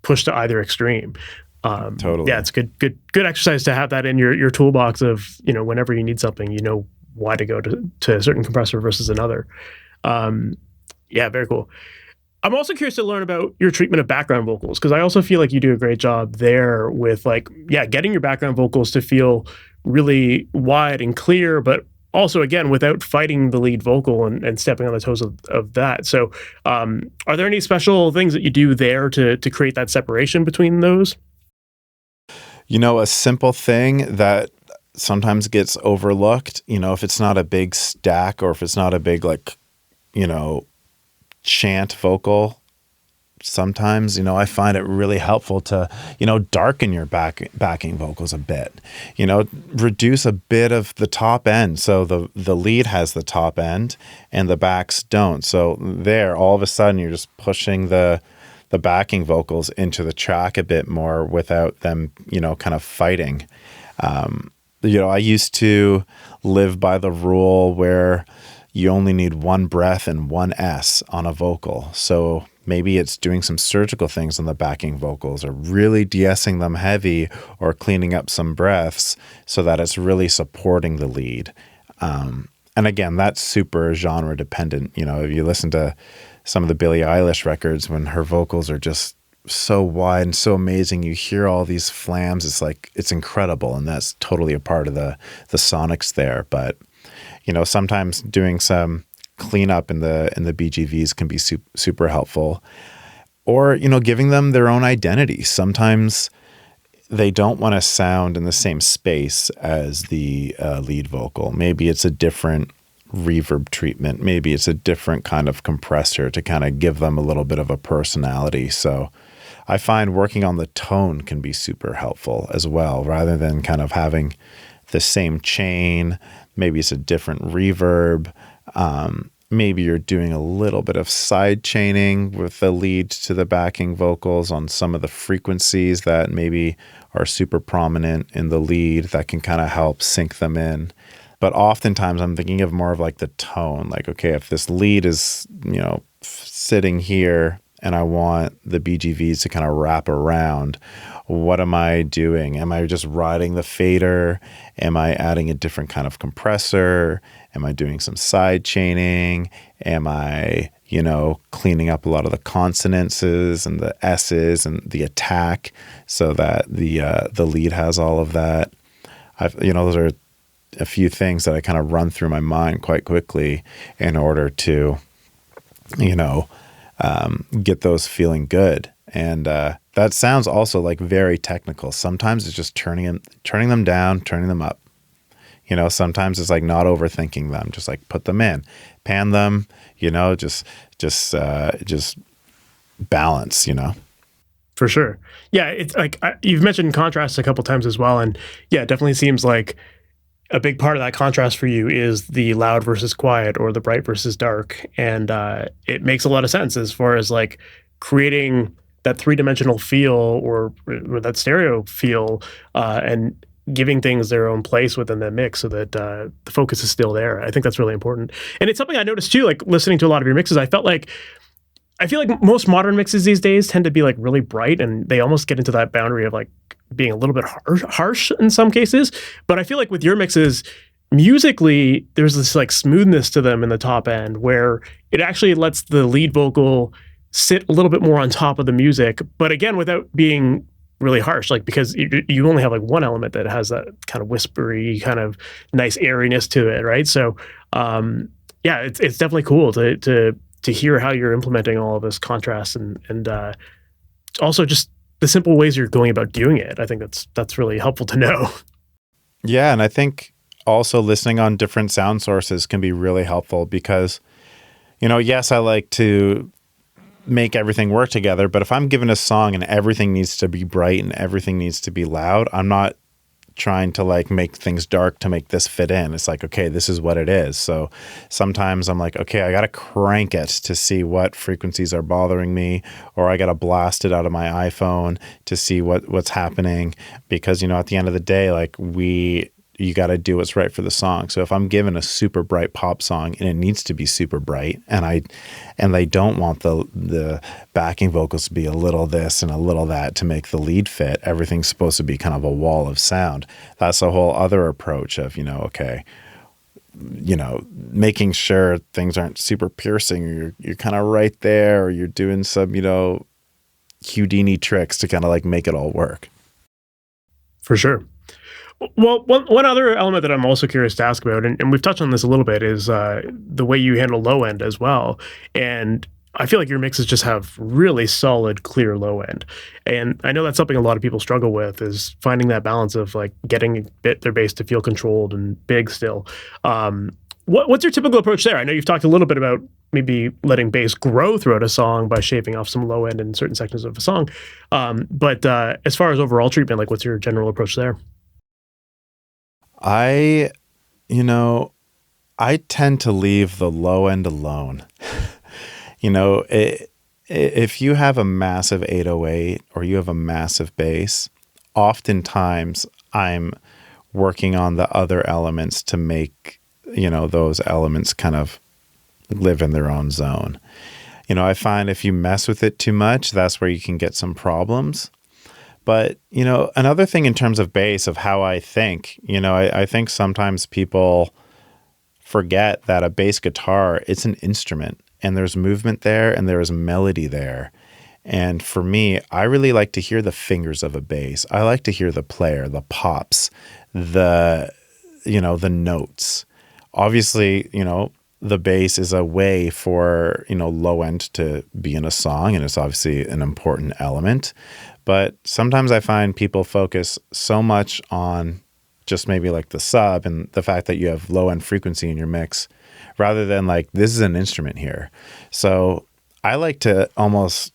pushed to either extreme? Totally. Yeah, it's good exercise to have that in your toolbox of, whenever you need something, why to go to a certain compressor versus another. Yeah, very cool. I'm also curious to learn about your treatment of background vocals, because I also feel like you do a great job there with like, yeah, getting your background vocals to feel really wide and clear, but also, again, without fighting the lead vocal and stepping on the toes of that. So are there any special things that you do there to create that separation between those? A simple thing that sometimes gets overlooked, if it's not a big stack or if it's not a big, like, chant vocal, sometimes, I find it really helpful to, darken your backing vocals a bit, reduce a bit of the top end. So the lead has the top end and the backs don't. So there, all of a sudden, you're just pushing the backing vocals into the track a bit more without them, kind of fighting. I used to live by the rule where you only need one breath and one S on a vocal. So maybe it's doing some surgical things on the backing vocals, or really de-essing them heavy, or cleaning up some breaths so that it's really supporting the lead. And again, that's super genre dependent. If you listen to some of the Billie Eilish records, when her vocals are just so wide and so amazing, you hear all these flams. It's like, it's incredible. And that's totally a part of the sonics there. But, sometimes doing some cleanup in the BGVs can be super helpful, or, giving them their own identity. Sometimes they don't want to sound in the same space as the lead vocal. Maybe it's a different reverb treatment. Maybe it's a different kind of compressor to kind of give them a little bit of a personality. So I find working on the tone can be super helpful as well, rather than kind of having the same chain. Maybe it's a different reverb. Maybe you're doing a little bit of side chaining with the lead to the backing vocals on some of the frequencies that maybe are super prominent in the lead that can kind of help sync them in. But oftentimes I'm thinking of more of like the tone, like, okay, if this lead is, sitting here and I want the BGVs to kind of wrap around, what am I doing? Am I just riding the fader? Am I adding a different kind of compressor? Am I doing some side chaining? Am I, cleaning up a lot of the consonances and the S's and the attack so that the lead has all of that? Those are a few things that I kind of run through my mind quite quickly in order to, get those feeling good. And that sounds also like very technical. Sometimes it's just turning them down, turning them up. Sometimes it's like not overthinking them, just like put them in, pan them, just balance, For sure. Yeah, it's like you've mentioned contrast a couple times as well, and yeah, it definitely seems like a big part of that contrast for you is the loud versus quiet, or the bright versus dark, and it makes a lot of sense as far as like creating that three-dimensional feel or that stereo feel, and giving things their own place within the mix so that the focus is still there. I think that's really important. And it's something I noticed too, like listening to a lot of your mixes, I feel like most modern mixes these days tend to be like really bright, and they almost get into that boundary of like being a little bit harsh in some cases. But I feel like with your mixes, musically, there's this like smoothness to them in the top end where it actually lets the lead vocal sit a little bit more on top of the music, but again, without being really harsh, like, because you only have like one element that has that kind of whispery, kind of nice airiness to it, right? So, yeah, it's definitely cool to hear how you're implementing all of this contrast and also just the simple ways you're going about doing it. I think that's really helpful to know. Yeah, and I think also listening on different sound sources can be really helpful because, yes, I like to make everything work together, but if I'm given a song and everything needs to be bright and everything needs to be loud, I'm not trying to like make things dark to make this fit in. It's like, okay, this is what it is. So sometimes I'm like, okay, I got to crank it to see what frequencies are bothering me, or I got to blast it out of my iPhone to see what's happening, because, you know, at the end of the day, like you got to do what's right for the song. So if I'm given a super bright pop song and it needs to be super bright, and they don't want the backing vocals to be a little this and a little that to make the lead fit, everything's supposed to be kind of a wall of sound. That's a whole other approach of, you know, okay, you know, making sure things aren't super piercing, or you're kind of right there, or you're doing some, you know, Houdini tricks to kind of like make it all work. For sure. Well, one other element that I'm also curious to ask about, and we've touched on this a little bit, is the way you handle low end as well. And I feel like your mixes just have really solid, clear low end. And I know that's something a lot of people struggle with, is finding that balance of like getting their bass to feel controlled and big still. What's your typical approach there? I know you've talked a little bit about maybe letting bass grow throughout a song by shaving off some low end in certain sections of a song. But as far as overall treatment, like what's your general approach there? You know, I tend to leave the low end alone. You know, if you have a massive 808 or you have a massive bass, oftentimes I'm working on the other elements to make, you know, those elements kind of live in their own zone. You know, I find if you mess with it too much, that's where you can get some problems. But, you know, another thing in terms of bass, of how I think, you know, I think sometimes people forget that a bass guitar, it's an instrument, and there's movement there and there is melody there. And for me, I really like to hear the fingers of a bass. I like to hear the player, the pops, you know, the notes. Obviously, you know, the bass is a way for, you know, low end to be in a song, and it's obviously an important element. But sometimes I find people focus so much on just maybe like the sub and the fact that you have low end frequency in your mix, rather than like, this is an instrument here. So I like to almost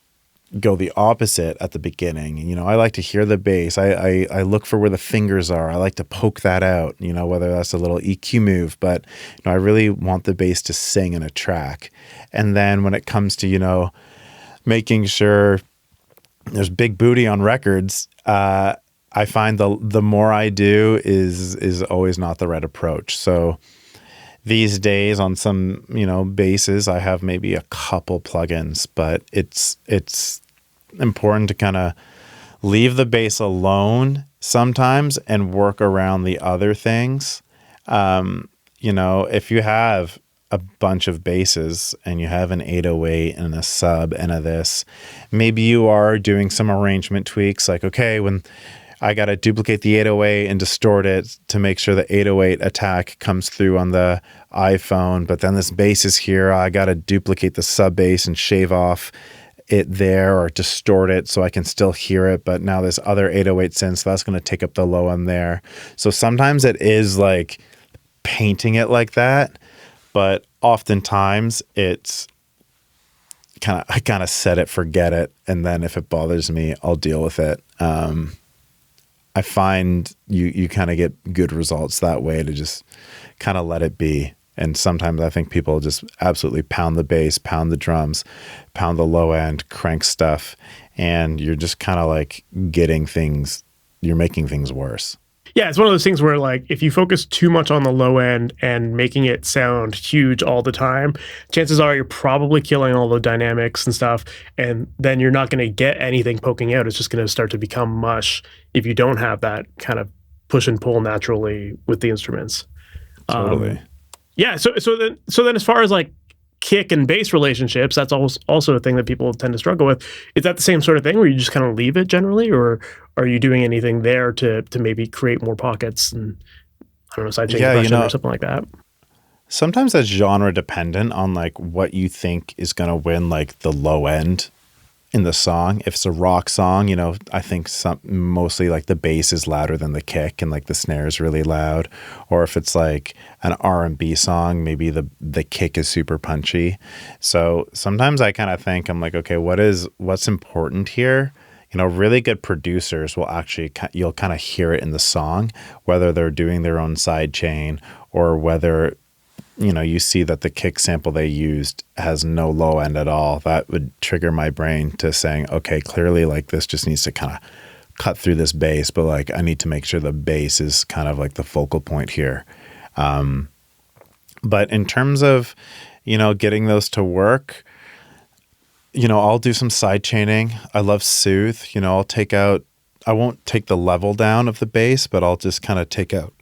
go the opposite at the beginning. You know, I like to hear the bass. I look for where the fingers are. I like to poke that out, you know, whether that's a little EQ move, but, you know, I really want the bass to sing in a track. And then when it comes to, you know, making sure there's big booty on records, I find the more I do is always not the right approach. So these days on some, you know, basses, I have maybe a couple plugins, but it's important to kind of leave the bass alone sometimes and work around the other things. You know, if you have a bunch of basses and you have an 808 and a sub and a this, maybe you are doing some arrangement tweaks, like, okay, when I got to duplicate the 808 and distort it to make sure the 808 attack comes through on the iPhone, but then this bass is here, I got to duplicate the sub bass and shave off it there or distort it so I can still hear it, but now this other 808 synth, so that's going to take up the low end there. So sometimes it is like painting it like that, but oftentimes it's I kind of set it, forget it, and then if it bothers me, I'll deal with it. I find you kind of get good results that way, to just kind of let it be. And sometimes I think people just absolutely pound the bass, pound the drums, pound the low end, crank stuff, and you're just kind of like you're making things worse. Yeah, it's one of those things where, like, if you focus too much on the low end and making it sound huge all the time, chances are you're probably killing all the dynamics and stuff, and then you're not going to get anything poking out. It's just going to start to become mush if you don't have that kind of push and pull naturally with the instruments. Totally. Yeah. So then, as far as like kick and bass relationships, that's also a thing that people tend to struggle with. Is that the same sort of thing where you just kind of leave it generally, or are you doing anything there to maybe create more pockets and, I don't know, sidechain compression or something like that? Sometimes that's genre dependent on like what you think is going to win like the low end in the song. If it's a rock song, you know, I think mostly like the bass is louder than the kick and like the snare is really loud. Or if it's like an R&B song, maybe the kick is super punchy. So sometimes I kind of think, I'm like, okay, what's important here? Really good producers will actually, you'll kind of hear it in the song, whether they're doing their own side chain or whether, you see that the kick sample they used has no low end at all. That would trigger my brain to saying, okay, clearly like this just needs to kind of cut through this bass, but like I need to make sure the bass is kind of like the focal point here. But in terms of, getting those to work, I'll do some side chaining. I love soothe. I won't take the level down of the bass, but I'll just kind of take out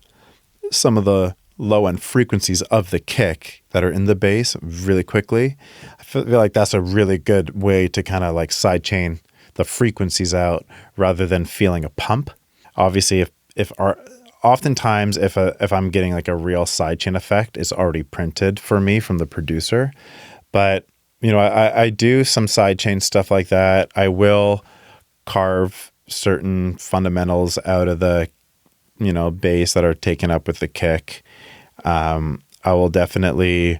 some of the low end frequencies of the kick that are in the bass really quickly. I feel like that's a really good way to kind of like side chain the frequencies out rather than feeling a pump. Obviously, oftentimes if I'm getting like a real sidechain effect, it's already printed for me from the producer. But I do some sidechain stuff like that. I will carve certain fundamentals out of the bass that are taken up with the kick. I will definitely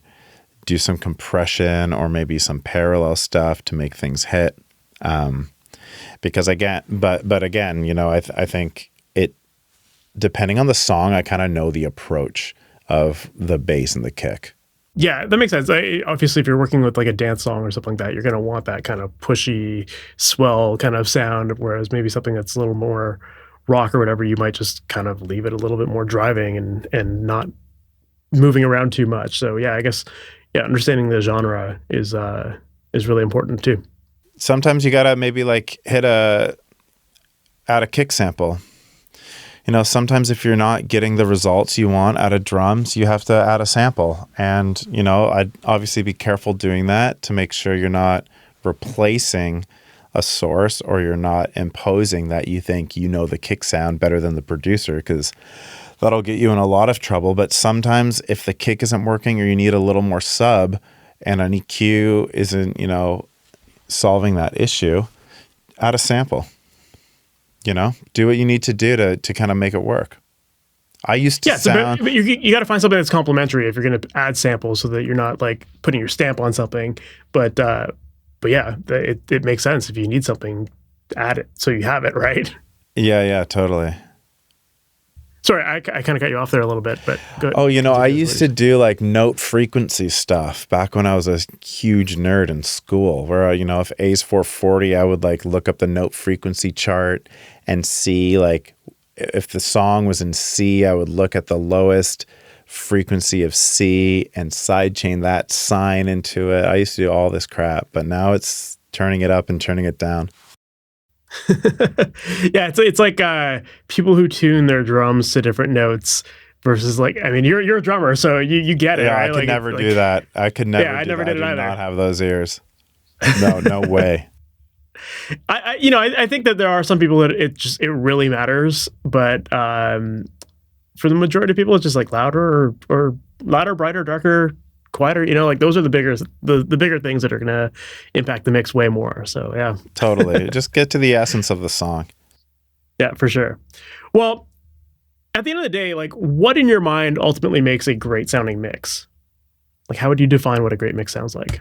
do some compression or maybe some parallel stuff to make things hit. Because again, but again, I think it, depending on the song, I kind of know the approach of the bass and the kick. Yeah, that makes sense. Obviously, if you're working with like a dance song or something like that, you're going to want that kind of pushy, swell kind of sound. Whereas maybe something that's a little more rock or whatever, you might just kind of leave it a little bit more driving and not moving around too much. So yeah, I guess understanding the genre is really important too. Sometimes you gotta maybe like add a kick sample. Sometimes if you're not getting the results you want out of drums, you have to add a sample. And, I'd obviously be careful doing that to make sure you're not replacing a source or you're not imposing that you think the kick sound better than the producer, because that'll get you in a lot of trouble. But sometimes if the kick isn't working or you need a little more sub and an EQ isn't, solving that issue, add a sample. Do what you need to do to kind of make it work. I used to sound... but you got to find something that's complementary if you're going to add samples so that you're not like putting your stamp on something. But yeah, it makes sense. If you need something, add it so you have it, right? Yeah, totally. Sorry, I kind of got you off there a little bit, but go ahead. Oh, I used to do like note frequency stuff back when I was a huge nerd in school, where, if A's 440, I would like look up the note frequency chart and see like if the song was in C, I would look at the lowest frequency of C and sidechain that sign into it. I used to do all this crap, but now it's turning it up and turning it down. Yeah, it's like people who tune their drums to different notes versus like, I mean, you're a drummer, so you get it. Yeah, right? I could never do that. I could never. Yeah, I never did it either. I do not have those ears. No way. I think that there are some people that it really matters, but for the majority of people, it's just like louder or louder, brighter, darker, quieter. Like those are the bigger things that are going to impact the mix way more. So yeah, totally. Just get to the essence of the song. Yeah, for sure. Well, at the end of the day, like what in your mind ultimately makes a great sounding mix? Like how would you define what a great mix sounds like?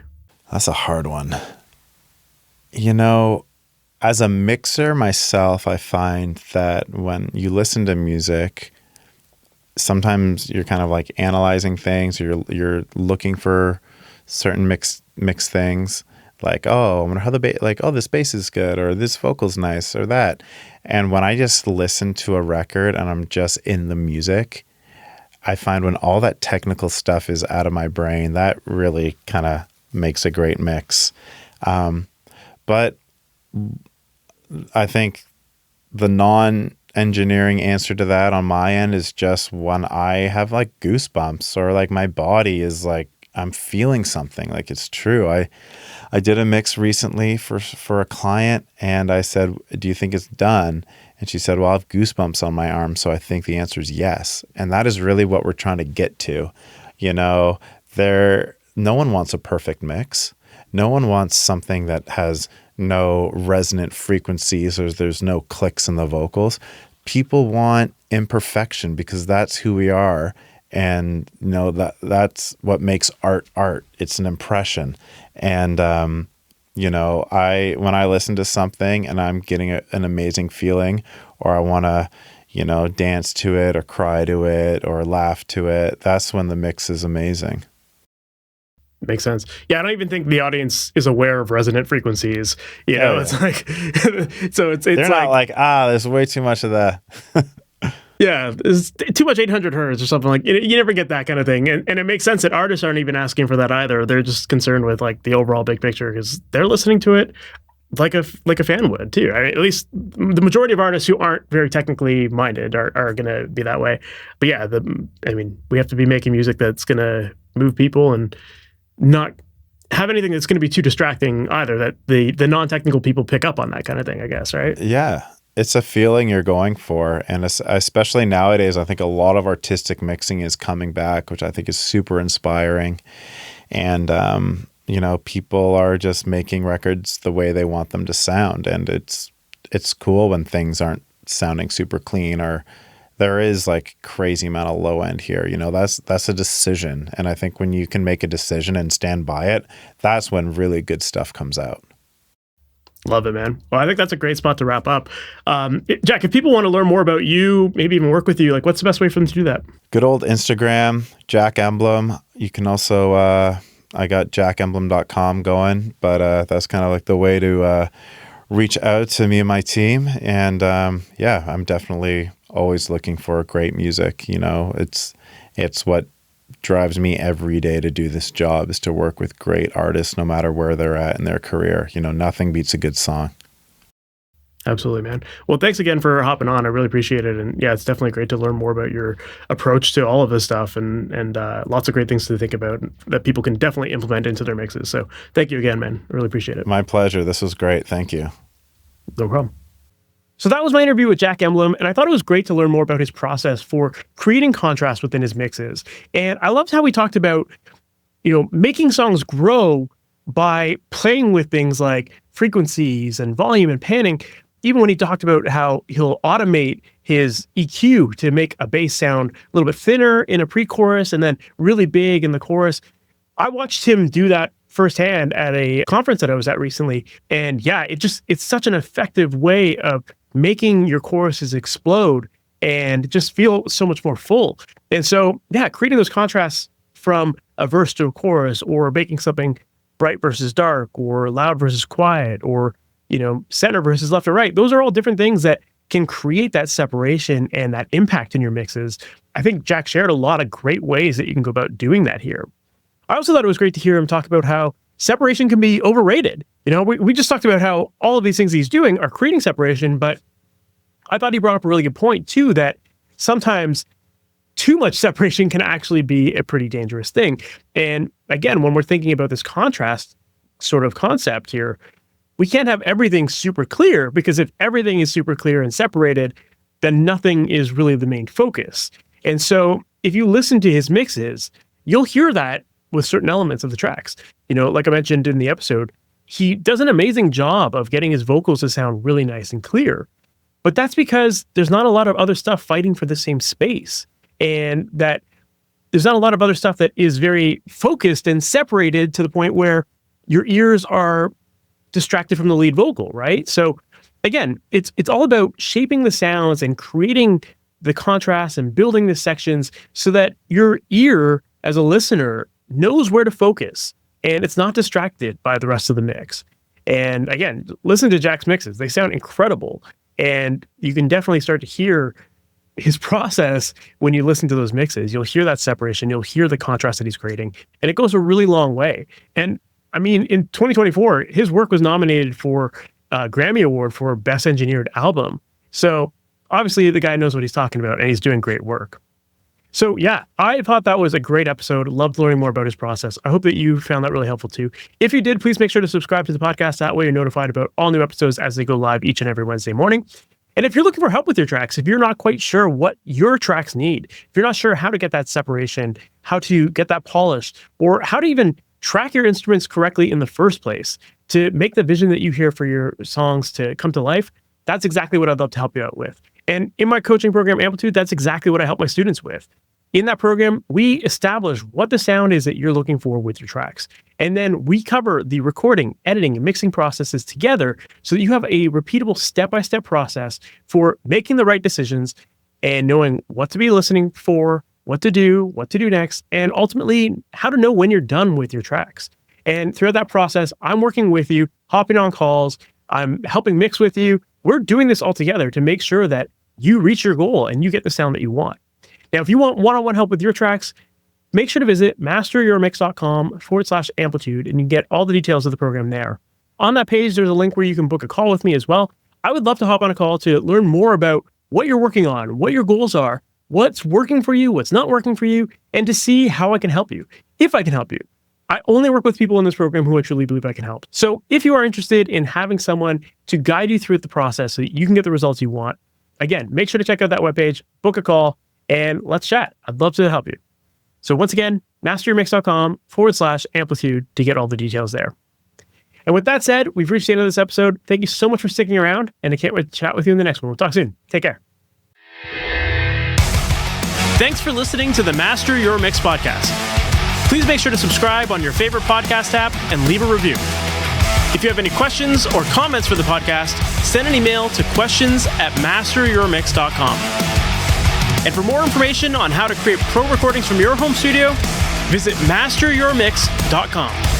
That's a hard one. As a mixer myself, I find that when you listen to music, sometimes you're kind of like analyzing things, or you're looking for certain mix things, like, oh, I wonder how the bass, like, oh, this bass is good, or this vocal's nice, or that. And when I just listen to a record and I'm just in the music, I find when all that technical stuff is out of my brain, that really kind of makes a great mix. But I think the non-engineering answer to that on my end is just when I have like goosebumps, or like my body is like, I'm feeling something, like it's true. I did a mix recently for a client, and I said, do you think it's done? And she said, well, I have goosebumps on my arm, so I think the answer is yes. And that is really what we're trying to get to. No one wants a perfect mix. No one wants something that has no resonant frequencies, or there's no clicks in the vocals. People want imperfection because that's who we are. And that's what makes art. It's an impression. And When I listen to something and I'm getting an amazing feeling, or I want to, dance to it or cry to it or laugh to it, that's when the mix is amazing. Makes sense. Yeah, I don't even think the audience is aware of resonant frequencies. It's like, so it's they're not like, there's way too much of that. Yeah, it's too much 800 hertz or something like. You never get that kind of thing, and it makes sense that artists aren't even asking for that either. They're just concerned with like the overall big picture because they're listening to it like a fan would too. I mean, at least the majority of artists who aren't very technically minded are going to be that way. But yeah, we have to be making music that's going to move people and not have anything that's going to be too distracting either, that the non-technical people pick up on that kind of thing, I guess, right? Yeah. It's a feeling you're going for. And especially nowadays, I think a lot of artistic mixing is coming back, which I think is super inspiring. And, people are just making records the way they want them to sound. And it's cool when things aren't sounding super clean, or there is like crazy amount of low end here. That's a decision. And I think when you can make a decision and stand by it, that's when really good stuff comes out. Love it, man. Well, I think that's a great spot to wrap up. Jack, if people want to learn more about you, maybe even work with you, like what's the best way for them to do that? Good old Instagram, Jack Emblem. You can also, I got jackenblem.com going, but that's kind of like the way to reach out to me and my team. And I'm definitely always looking for great music. It's what drives me every day to do this job, is to work with great artists no matter where they're at in their career. Nothing beats a good song. Absolutely, man. Well, thanks again for hopping on. I really appreciate it. And yeah, it's definitely great to learn more about your approach to all of this stuff, and lots of great things to think about that people can definitely implement into their mixes. So thank you again, man. I really appreciate it. My pleasure. This was great. Thank you. No problem. So that was my interview with Jack Emblem, and I thought it was great to learn more about his process for creating contrast within his mixes. And I loved how we talked about, making songs grow by playing with things like frequencies and volume and panning, even when he talked about how he'll automate his EQ to make a bass sound a little bit thinner in a pre-chorus and then really big in the chorus. I watched him do that firsthand at a conference that I was at recently. And yeah, it's such an effective way of making your choruses explode and just feel so much more full. And so, yeah, creating those contrasts from a verse to a chorus, or making something bright versus dark, or loud versus quiet, or, center versus left or right. Those are all different things that can create that separation and that impact in your mixes. I think Jack shared a lot of great ways that you can go about doing that here. I also thought it was great to hear him talk about how separation can be overrated. We just talked about how all of these things he's doing are creating separation, but I thought he brought up a really good point too, that sometimes too much separation can actually be a pretty dangerous thing. And again, when we're thinking about this contrast sort of concept here, we can't have everything super clear, because if everything is super clear and separated, then nothing is really the main focus. And so if you listen to his mixes, you'll hear that with certain elements of the tracks. Like I mentioned in the episode, he does an amazing job of getting his vocals to sound really nice and clear. But that's because there's not a lot of other stuff fighting for the same space, and that there's not a lot of other stuff that is very focused and separated to the point where your ears are distracted from the lead vocal, right? So again, it's all about shaping the sounds and creating the contrast and building the sections so that your ear as a listener knows where to focus and it's not distracted by the rest of the mix. And again, listen to Jack's mixes. They sound incredible. And you can definitely start to hear his process when you listen to those mixes. You'll hear that separation. You'll hear the contrast that he's creating. And it goes a really long way. And I mean, in 2024, his work was nominated for a Grammy Award for Best Engineered Album. So obviously the guy knows what he's talking about, and he's doing great work. So yeah, I thought that was a great episode. Loved learning more about his process. I hope that you found that really helpful too. If you did, please make sure to subscribe to the podcast. That way you're notified about all new episodes as they go live each and every Wednesday morning. And if you're looking for help with your tracks, if you're not quite sure what your tracks need, if you're not sure how to get that separation, how to get that polished, or how to even track your instruments correctly in the first place to make the vision that you hear for your songs to come to life, that's exactly what I'd love to help you out with. And in my coaching program, Amplitude, that's exactly what I help my students with. In that program, we establish what the sound is that you're looking for with your tracks. And then we cover the recording, editing, and mixing processes together so that you have a repeatable step-by-step process for making the right decisions and knowing what to be listening for, what to do next, and ultimately how to know when you're done with your tracks. And throughout that process, I'm working with you, hopping on calls, I'm helping mix with you. We're doing this all together to make sure that you reach your goal and you get the sound that you want. Now, if you want one-on-one help with your tracks, make sure to visit MasterYourMix.com/amplitude and you can get all the details of the program there. On that page, there's a link where you can book a call with me as well. I would love to hop on a call to learn more about what you're working on, what your goals are, what's working for you, what's not working for you, and to see how I can help you, if I can help you. I only work with people in this program who I truly believe I can help. So if you are interested in having someone to guide you through the process so that you can get the results you want, again, make sure to check out that webpage, book a call, and let's chat. I'd love to help you. So once again, MasterYourMix.com/amplitude to get all the details there. And with that said, we've reached the end of this episode. Thank you so much for sticking around, and I can't wait to chat with you in the next one. We'll talk soon. Take care. Thanks for listening to the Master Your Mix podcast. Please make sure to subscribe on your favorite podcast app and leave a review. If you have any questions or comments for the podcast, send an email to questions@masteryourmix.com. And for more information on how to create pro recordings from your home studio, visit MasterYourMix.com.